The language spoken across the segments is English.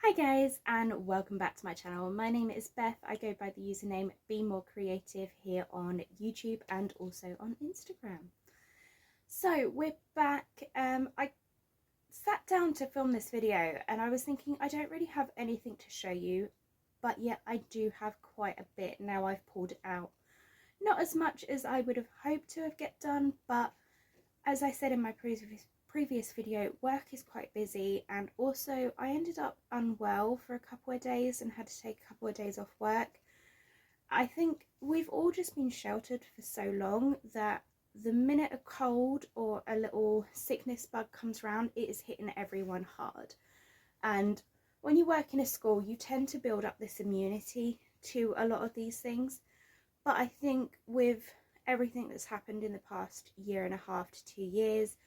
Hi guys, and welcome back to my channel. My name is Beth. I go by the username Be More Creative here on YouTube and also on Instagram. So we're back. I sat down to film this video and I was thinking I don't really have anything to show you, but yet I do have quite a bit. Now I've pulled it out. Not as much as I would have hoped to have get done, but as I said in my previous video, work is quite busy, and also I ended up unwell for a couple of days and had to take a couple of days off work. I think we've all just been sheltered for so long that the minute a cold or a little sickness bug comes around, it is hitting everyone hard. And when you work in a school, you tend to build up this immunity to a lot of these things. But I think with everything that's happened in the past year and a half to 2 years,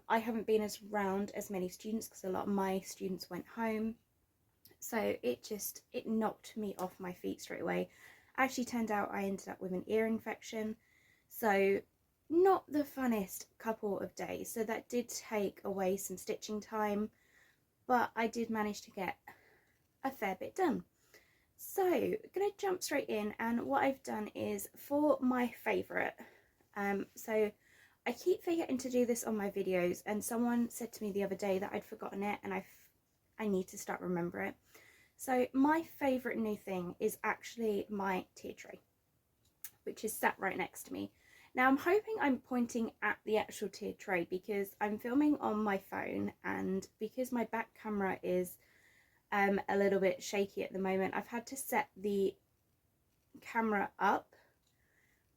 I haven't been around as many students because a lot of my students went home. So it knocked me off my feet straight away. Actually turned out I ended up with an ear infection. So not the funnest couple of days. So that did take away some stitching time, but I did manage to get a fair bit done. So I'm going to jump straight in, and what I've done is for my favourite, so I keep forgetting to do this on my videos, and someone said to me the other day that I'd forgotten it, and I need to start remembering it. So my favourite new thing is actually my tier tray, which is sat right next to me. Now I'm hoping I'm pointing at the actual tier tray because I'm filming on my phone, and because my back camera is a little bit shaky at the moment, I've had to set the camera up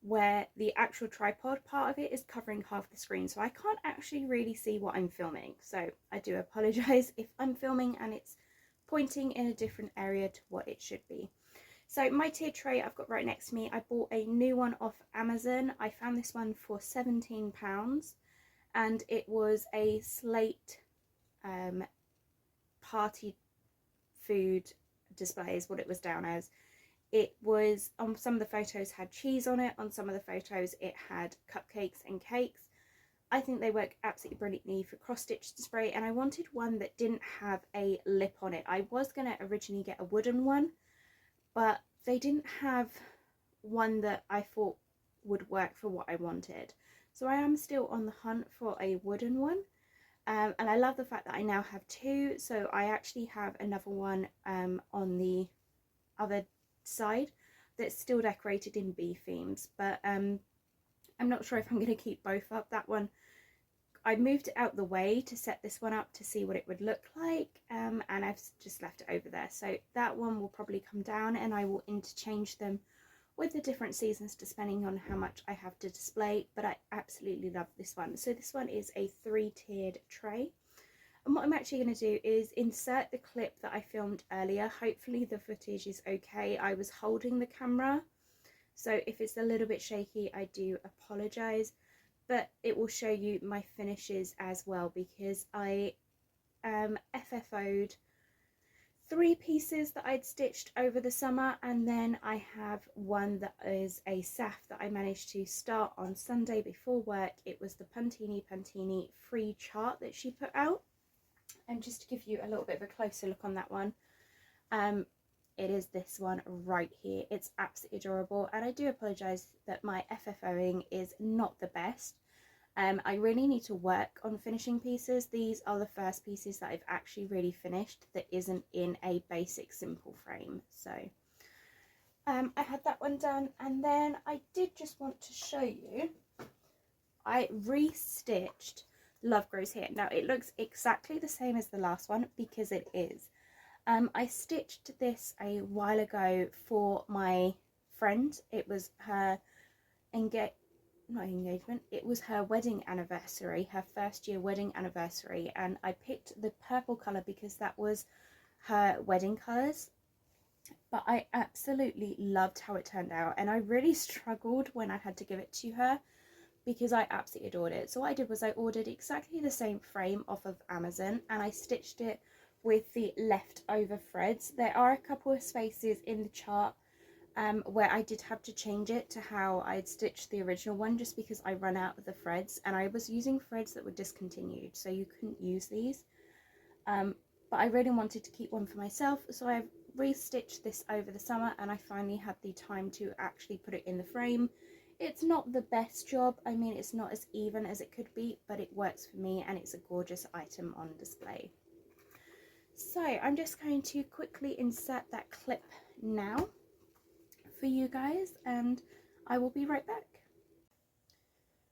where the actual tripod part of it is covering half the screen, so I can't actually really see what I'm filming. So I do apologise if I'm filming and it's pointing in a different area to what it should be. So my tier tray I've got right next to me. I bought a new one off Amazon. I found this one for £17, and it was a slate party food display is what it was down as. It was, on some of the photos had cheese on it, on some of the photos it had cupcakes and cakes. I think they work absolutely brilliantly for cross stitch display, and I wanted one that didn't have a lip on it. I was going to originally get a wooden one, but they didn't have one that I thought would work for what I wanted. So I am still on the hunt for a wooden one. And I love the fact that I now have two, so I actually have another one on the other side that's still decorated in bee themes, but I'm not sure if I'm going to keep both up. That one, I moved it out the way to set this one up to see what it would look like, and I've just left it over there. So that one will probably come down, and I will interchange them with the different seasons depending on how much I have to display. But I absolutely love this one. So this one is a 3-tiered tray, and what I'm actually going to do is insert the clip that I filmed earlier. Hopefully the footage is okay. I was holding the camera, so if it's a little bit shaky I do apologise, but it will show you my finishes as well, because I FFO'd 3 pieces that I'd stitched over the summer, and then I have one that is a SAF that I managed to start on Sunday before work. It was the Pantini free chart that she put out, and just to give you a little bit of a closer look on that one, it is this one right here. It's absolutely adorable, and I do apologise that my FFOing is not the best. I really need to work on finishing pieces. These are the first pieces that I've actually really finished that isn't in a basic simple frame. So I had that one done, and then I did just want to show you, I restitched Love Grows Here. Now it looks exactly the same as the last one because it is. I stitched this a while ago for my friend. It was her it was her wedding anniversary, her first year wedding anniversary, and I picked the purple colour because that was her wedding colours. But I absolutely loved how it turned out, and I really struggled when I had to give it to her because I absolutely adored it. So what I did was I ordered exactly the same frame off of Amazon, and I stitched it with the leftover threads. There are a couple of spaces in the chart where I did have to change it to how I'd stitched the original one, just because I ran out of the threads, and I was using threads that were discontinued, so you couldn't use these. but I really wanted to keep one for myself, so I restitched this over the summer and I finally had the time to actually put it in the frame. It's not the best job, I mean it's not as even as it could be, but it works for me and it's a gorgeous item on display. So I'm just going to quickly insert that clip now for you guys and I will be right back.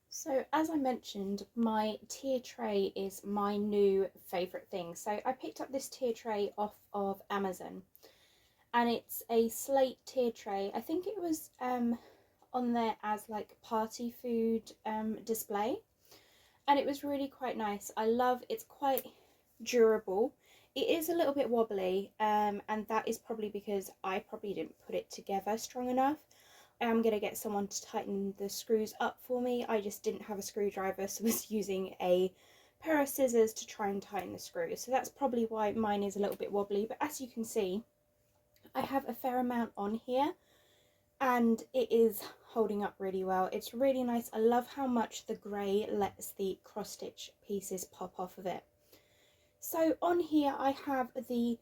So as I mentioned, my tier tray is my new favourite thing. So I picked up this tier tray off of Amazon and it's a slate tier tray. I think it was on there as like party food display, and it was really quite nice. I love it's quite durable. It is a little bit wobbly and that is probably because I probably didn't put it together strong enough. I am going to get someone to tighten the screws up for me. I just didn't have a screwdriver, so I was using a pair of scissors to try and tighten the screws. So that's probably why mine is a little bit wobbly. But as you can see, I have a fair amount on here and it is holding up really well. It's really nice. I love how much the grey lets the cross stitch pieces pop off of it. So on here I have the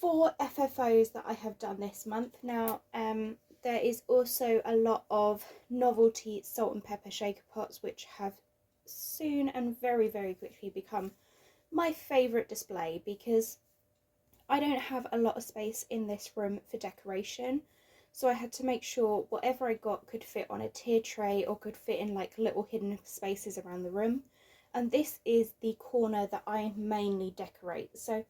4 FFOs that I have done this month. Now there is also a lot of novelty salt and pepper shaker pots which have soon and very quickly become my favourite display because I don't have a lot of space in this room for decoration, so I had to make sure whatever I got could fit on a tier tray or could fit in like little hidden spaces around the room. And this is the corner that I mainly decorate, so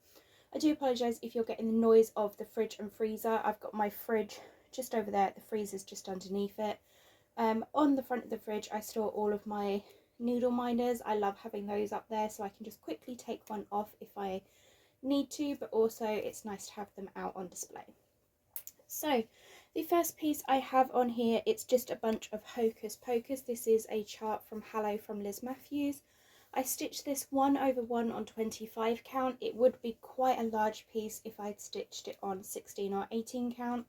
I do apologise if you're getting the noise of the fridge and freezer. I've got my fridge just over there, the freezer's just underneath it. On the front of the fridge I store all of my noodle minders. I love having those up there so I can just quickly take one off if I need to, but also it's nice to have them out on display. So the first piece I have on here, it's just a bunch of Hocus Pocus. This is a chart from Hello from Liz Mathews. I stitched this 1/1 on 25 count. It would be quite a large piece if I'd stitched it on 16 or 18 count.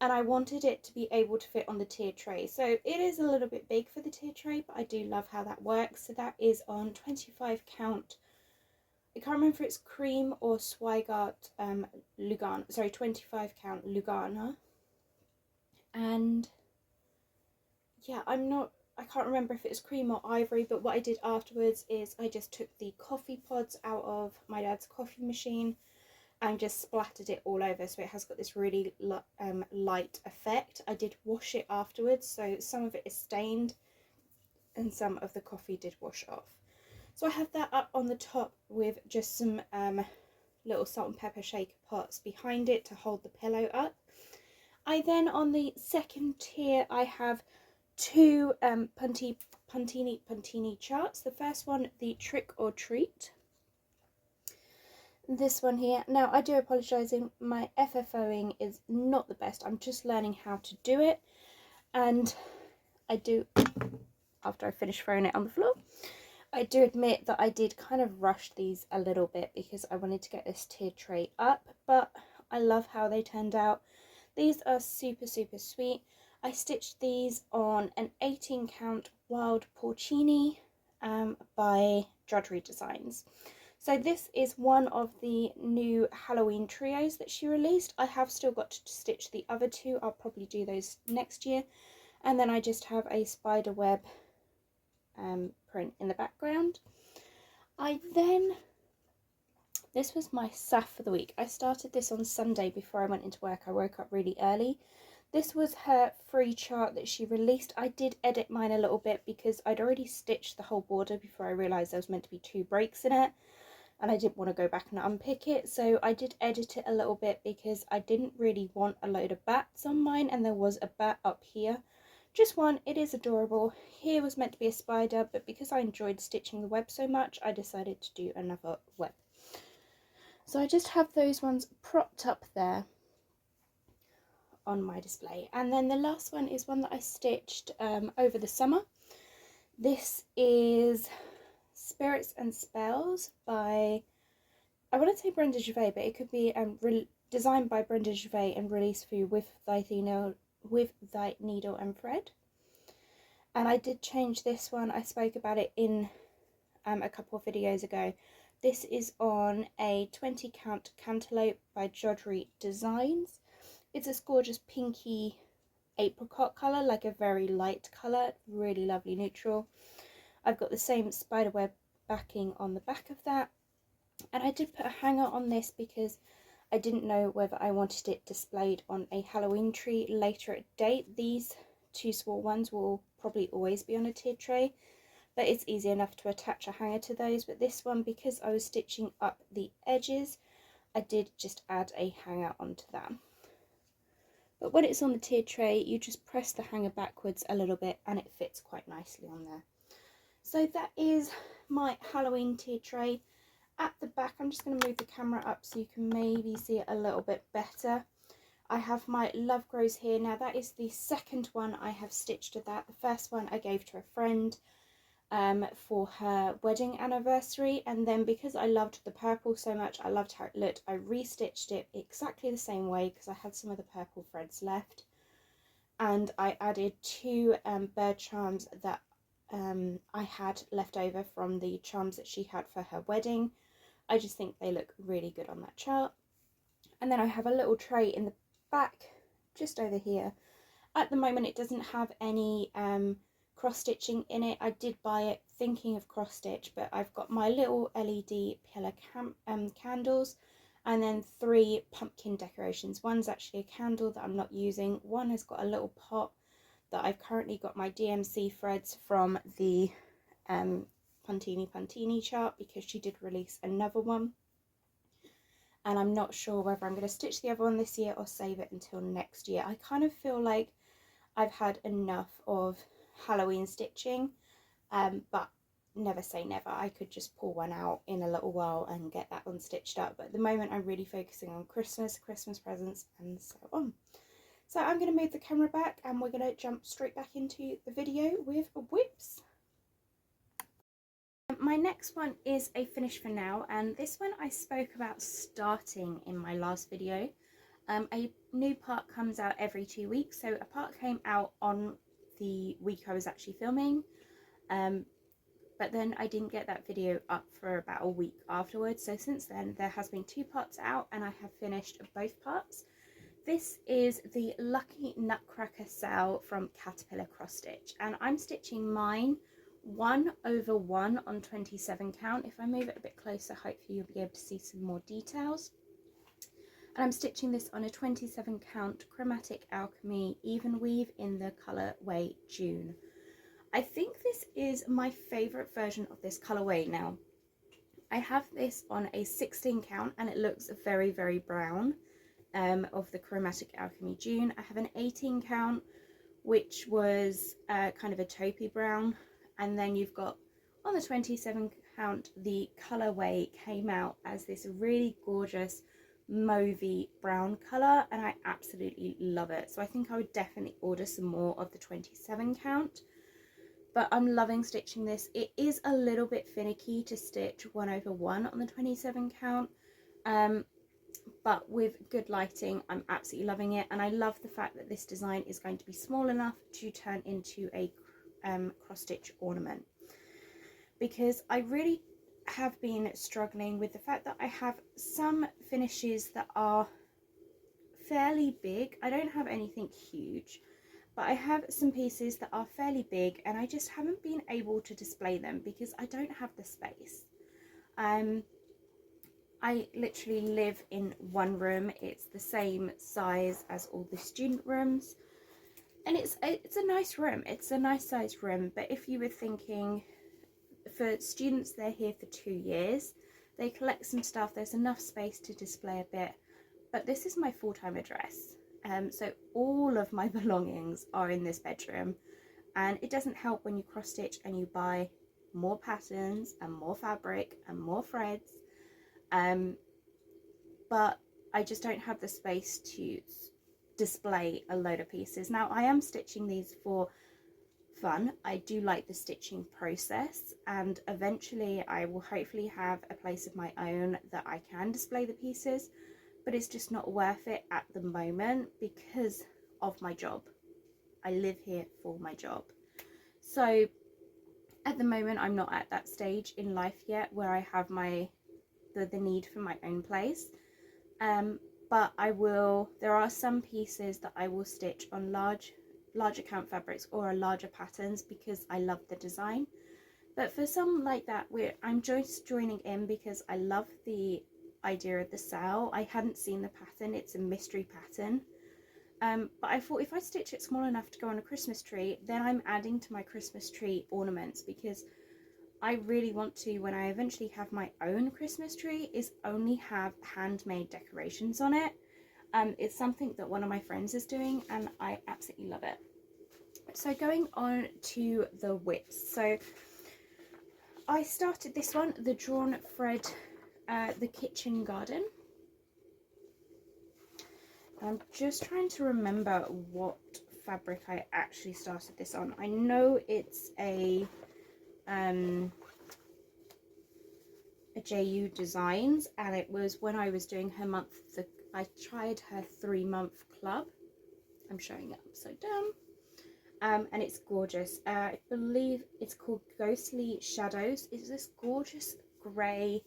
And I wanted it to be able to fit on the tier tray. So it is a little bit big for the tier tray, but I do love how that works. So that is on 25 count. I can't remember if it's cream or Zweigart Lugana. Sorry, 25 count Lugana. And yeah, I can't remember if it was cream or ivory, but what I did afterwards is I just took the coffee pods out of my dad's coffee machine and just splattered it all over, so it has got this really light effect. I did wash it afterwards, so some of it is stained and some of the coffee did wash off. So I have that up on the top with just some little salt and pepper shaker pots behind it to hold the pillow up. I then, on the second tier, I have 2 Puntini charts. The first one, the Trick or Treat. This one here. Now I do apologise, my FFOing is not the best. I'm just learning how to do it, and I do, after I finish throwing it on the floor, I do admit that I did kind of rush these a little bit because I wanted to get this tier tray up, but I love how they turned out. These are super sweet. I stitched these on an 18 count Wild Porcini by Drudgery Designs. So this is one of the new Halloween trios that she released. I have still got to stitch the other 2. I'll probably do those next year. And then I just have a spider web print in the background. This was my SAF for the week. I started this on Sunday before I went into work. I woke up really early. This was her free chart that she released. I did edit mine a little bit because I'd already stitched the whole border before I realised there was meant to be 2 breaks in it. And I didn't want to go back and unpick it, so I did edit it a little bit because I didn't really want a load of bats on mine, and there was a bat up here. Just one. It is adorable. Here was meant to be a spider, but because I enjoyed stitching the web so much, I decided to do another web. So I just have those ones propped up there on my display. And then the last one is one that I stitched over the summer. This is Spirits and Spells by, I want to say Brenda Gevrais, but it could be designed by Brenda Gevrais and released for you with thy needle and thread. And I did change this one. I spoke about it in a couple of videos ago, This is on a 20 count cantaloupe by Ilinidesigns. It's this gorgeous pinky apricot colour, like a very light colour, really lovely neutral. I've got the same spiderweb backing on the back of that, and I did put a hanger on this because I didn't know whether I wanted it displayed on a Halloween tree later at date. These two small ones will probably always be on a tiered tray, but it's easy enough to attach a hanger to those. But this one, because I was stitching up the edges, I did just add a hanger onto that. But when it's on the tiered tray, you just press the hanger backwards a little bit and it fits quite nicely on there. So that is my Halloween tiered tray. At the back, I'm just going to move the camera up so you can maybe see it a little bit better. I have my Love Grows here. Now that is the second one I have stitched to that. The first one I gave to a friend for her wedding anniversary, and then because I loved the purple so much, I loved how it looked, I restitched it exactly the same way because I had some of the purple threads left, and I added two bird charms that I had left over from the charms that she had for her wedding. I just think they look really good on that chart. And then I have a little tray in the back just over here. At the moment it doesn't have any cross stitching in it. I did buy it thinking of cross stitch, but I've got my little LED pillar candles, and then 3 pumpkin decorations. One's actually a candle that I'm not using. One has got a little pot that I've currently got my DMC threads from the Puntini chart, because she did release another one, and I'm not sure whether I'm going to stitch the other one this year or save it until next year. I kind of feel like I've had enough of Halloween stitching, but never say never. I could just pull one out in a little while and get that one stitched up, but at the moment I'm really focusing on Christmas presents and so on. So I'm going to move the camera back and we're going to jump straight back into the video with whips. My next one is a finish for now, and this one I spoke about starting in my last video. A new part comes out every 2 weeks, so a part came out on the week I was actually filming, but then I didn't get that video up for about a week afterwards. So since then there has been 2 parts out and I have finished both parts. This is the Lucky Nutcracker SAL from Caterpillar Cross Stitch, and I'm stitching mine 1/1 on 27 count. If I move it a bit closer, hopefully you'll be able to see some more details. And I'm stitching this on a 27 count Chromatic Alchemy even weave in the colourway Dune. I think this is my favourite version of this colourway now. I have this on a 16 count and it looks very, very brown, of the Chromatic Alchemy Dune. I have an 18 count, which was kind of a taupey brown, and then you've got on the 27 count the colourway came out as this really gorgeous mauvey brown colour, and I absolutely love it. So I think I would definitely order some more of the 27 count, but I'm loving stitching this. It is a little bit finicky to stitch 1/1 on the 27 count, but with good lighting I'm absolutely loving it, and I love the fact that this design is going to be small enough to turn into a cross stitch ornament, because I really have been struggling with the fact that I have some finishes that are fairly big. I don't have anything huge, but I have some pieces that are fairly big and I just haven't been able to display them because I don't have the space. I literally live in one room. It's the same size as all the student rooms, and it's a nice room. It's a nice sized room, but if you were thinking for students, they're here for 2 years, they collect some stuff, there's enough space to display a bit, but this is my full-time address, so all of my belongings are in this bedroom, and it doesn't help when you cross stitch and you buy more patterns and more fabric and more threads, but I just don't have the space to display a load of pieces. Now I am stitching these for fun. I do like the stitching process, and eventually I will hopefully have a place of my own that I can display the pieces, but it's just not worth it at the moment because of my job. I live here for my job. So at the moment I'm not at that stage in life yet where I have my the need for my own place. But there are some pieces that I will stitch on larger count fabrics or larger patterns because I love the design. But for some like that, where I'm just joining in because I love the idea of the SAL. I hadn't seen the pattern, it's a mystery pattern. But I thought if I stitch it small enough to go on a Christmas tree, then I'm adding to my Christmas tree ornaments, because I really want to, when I eventually have my own Christmas tree, is only have handmade decorations on it. It's something that one of my friends is doing and I absolutely love it. So going on to the widths. So I started this one, the Drawn Thread, the Kitchen Garden. I'm just trying to remember what fabric I actually started this on. I know it's a JU Designs, and it was when I was doing her month, I tried her 3-month club. I'm showing it upside down. And it's gorgeous. I believe it's called Ghostly Shadows. It's this gorgeous grey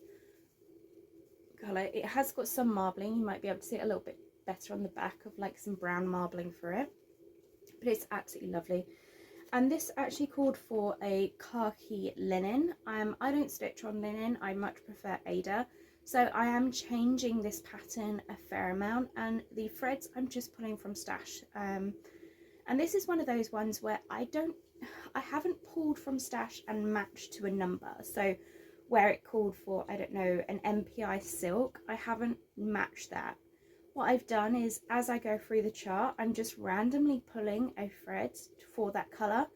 colour. It has got some marbling. You might be able to see it a little bit better on the back, of like some brown marbling for it, but it's absolutely lovely. And this actually called for a khaki linen. I don't stitch on linen, I much prefer Aida, so I am changing this pattern a fair amount, and the threads I'm just pulling from Stash. And this is one of those ones where I haven't pulled from Stash and matched to a number. So where it called for, I don't know, an MPI silk, I haven't matched that. What I've done is, as I go through the chart, I'm just randomly pulling a thread for that colour,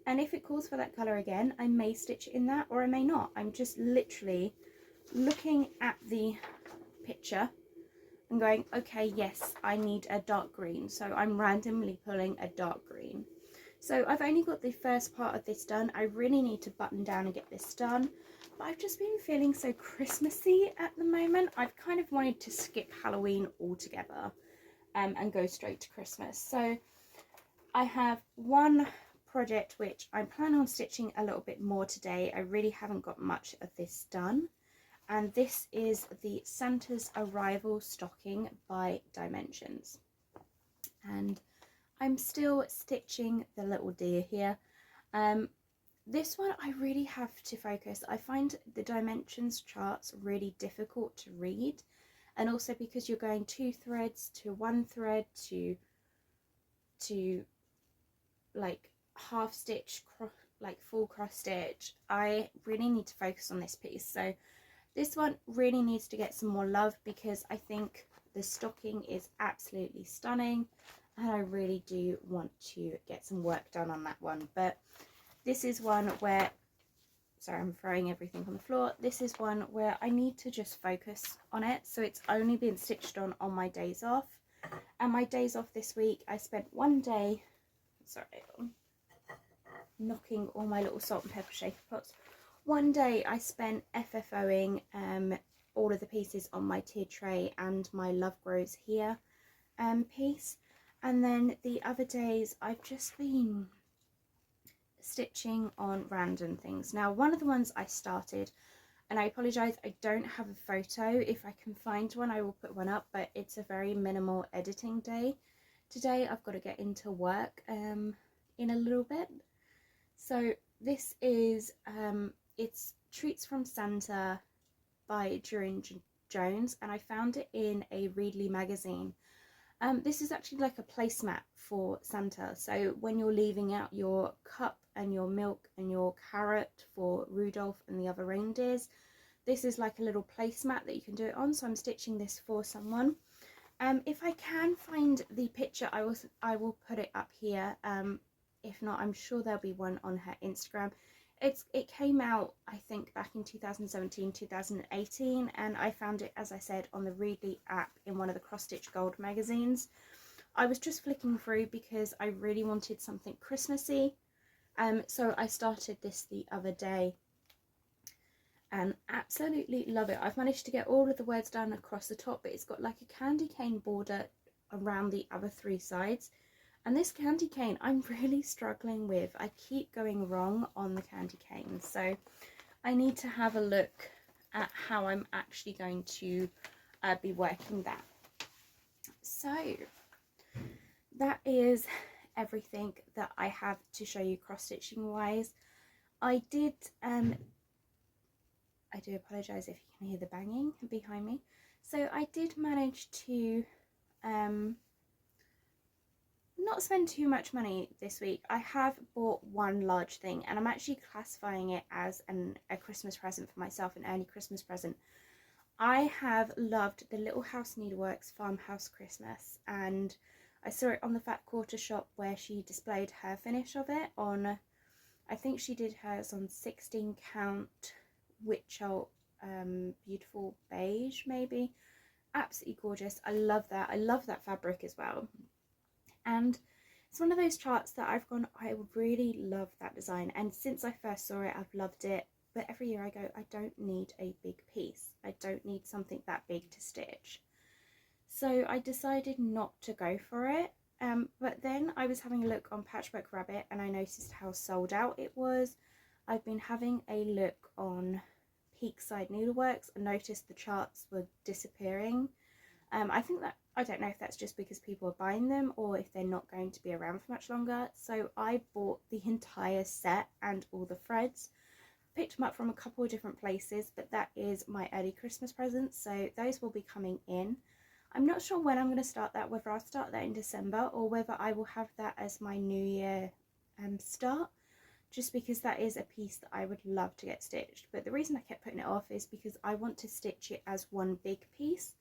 and if it calls for that colour again, I may stitch it in that, or I may not. I'm just literally looking at the picture and going, okay, yes, I need a dark green, so I'm randomly pulling a dark green. So I've only got the first part of this done. I really need to button down and get this done, but I've just been feeling so Christmassy at the moment. I've kind of wanted to skip Halloween altogether and go straight to Christmas. So I have one project which I'm planning on stitching a little bit more today. I really haven't got much of this done, and this is the Santa's Arrival stocking by Dimensions, and I'm still stitching the little deer here. This one I really have to focus. I find the dimensions charts really difficult to read, and also because you're going 2 threads to 1 thread to like half stitch, like full cross stitch. I really need to focus on this piece. So this one really needs to get some more love, because I think the stocking is absolutely stunning, and I really do want to get some work done on that one. But this is one where, sorry, I'm throwing everything on the floor. This is one where I need to just focus on it. So it's only been stitched on my days off. And my days off this week, I spent one day, sorry, I'm knocking all my little salt and pepper shaker pots. One day I spent FFOing all of the pieces on my tier tray and my Love Grows Here piece. And then the other days I've just been stitching on random things. Now, one of the ones I started, and I apologise, I don't have a photo. If I can find one, I will put one up, but it's a very minimal editing day. Today I've got to get into work in a little bit. So this is, it's Treats from Santa by Durene Jones, and I found it in a Readly magazine. This is actually like a placemat for Santa, so when you're leaving out your cup and your milk and your carrot for Rudolph and the other reindeers, this is like a little placemat that you can do it on. So I'm stitching this for someone. If I can find the picture, I will put it up here. If not, I'm sure there'll be one on her Instagram. It came out, I think, back in 2017, 2018, and I found it, as I said, on the Readly app in one of the Cross Stitch Gold magazines. I was just flicking through because I really wanted something Christmassy, so I started this the other day and absolutely love it. I've managed to get all of the words done across the top, but it's got like a candy cane border around the other 3 sides. And this candy cane I'm really struggling with. I keep going wrong on the candy cane, so I need to have a look at how I'm actually going to be working that. So that is everything that I have to show you cross stitching wise. I do apologise if you can hear the banging behind me. So I did manage to not spend too much money this week. I have bought one large thing, and I'm actually classifying it as a Christmas present for myself, an early Christmas present. I have loved the Little House Needleworks Farmhouse Christmas, and I saw it on the Fat Quarter shop where she displayed her finish of it on, I think she did hers on 16 count Witchelt beautiful beige maybe. Absolutely gorgeous. I love that. I love that fabric as well. And it's one of those charts that I've gone, I really love that design, and since I first saw it I've loved it, but every year I go, I don't need a big piece. I don't need something that big to stitch. So I decided not to go for it, but then I was having a look on Patchwork Rabbit and I noticed how sold out it was. I've been having a look on Peakside Needleworks and noticed the charts were disappearing. I don't know if that's just because people are buying them or if they're not going to be around for much longer. So I bought the entire set and all the threads. Picked them up from a couple of different places, but that is my early Christmas present, so those will be coming in. I'm not sure when I'm going to start that, whether I'll start that in December or whether I will have that as my New Year start, just because that is a piece that I would love to get stitched. But the reason I kept putting it off is because I want to stitch it as one big piece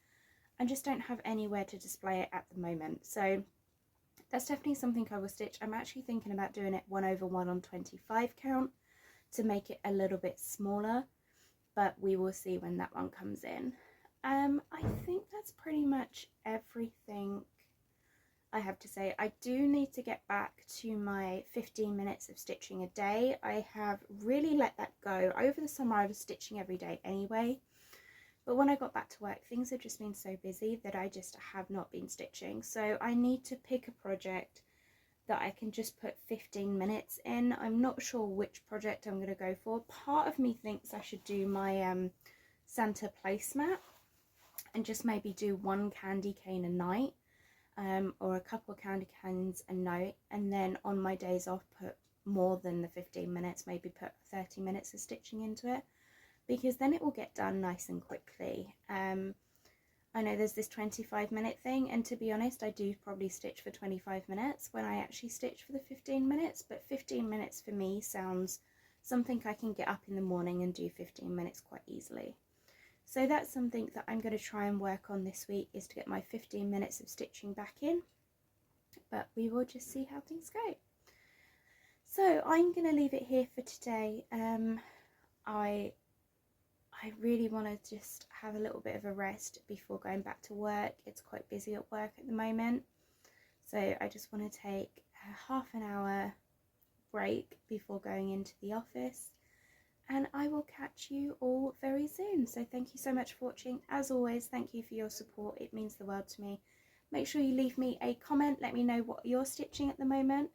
and just don't have anywhere to display it at the moment. So that's definitely something I will stitch. I'm actually thinking about doing it 1/1 on 25 count to make it a little bit smaller, but we will see when that one comes in. I think that's pretty much everything I have to say. I do need to get back to my 15 minutes of stitching a day. I have really let that go. Over the summer I was stitching every day anyway, but when I got back to work things have just been so busy that I just have not been stitching. So I need to pick a project that I can just put 15 minutes in. I'm not sure which project I'm going to go for. Part of me thinks I should do my Santa placemat and just maybe do one candy cane a night, or a couple of candy canes a night, and then on my days off put more than the 15 minutes, maybe put 30 minutes of stitching into it, because then it will get done nice and quickly. I know there's this 25-minute thing, and to be honest I do probably stitch for 25 minutes when I actually stitch for the 15 minutes, but 15 minutes for me sounds something I can get up in the morning and do 15 minutes quite easily. So that's something that I'm going to try and work on this week, is to get my 15 minutes of stitching back in, but we will just see how things go. So I'm going to leave it here for today. I really want to just have a little bit of a rest before going back to work. It's quite busy at work at the moment, so I just want to take a half an hour break before going into the office, and I will catch you all very soon. So thank you so much for watching. As always, thank you for your support. It means the world to me. Make sure you leave me a comment, let me know what you're stitching at the moment,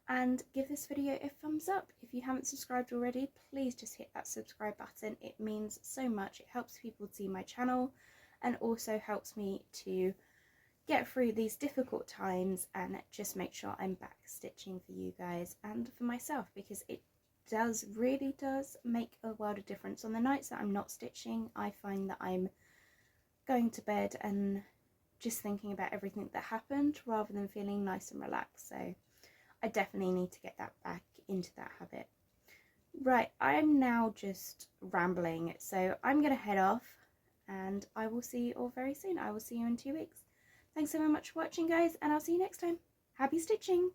and give this video a thumbs up. If you haven't subscribed already, please just hit that subscribe button. It means so much. It helps people see my channel and also helps me to get through these difficult times and just make sure I'm back stitching for you guys and for myself, because it really does make a world of difference. On the nights that I'm not stitching, I find that I'm going to bed and just thinking about everything that happened rather than feeling nice and relaxed. So I definitely need to get that back into that habit. Right, I'm now just rambling, so I'm going to head off and I will see you all very soon. I will see you in 2 weeks. Thanks so much for watching, guys, and I'll see you next time. Happy stitching!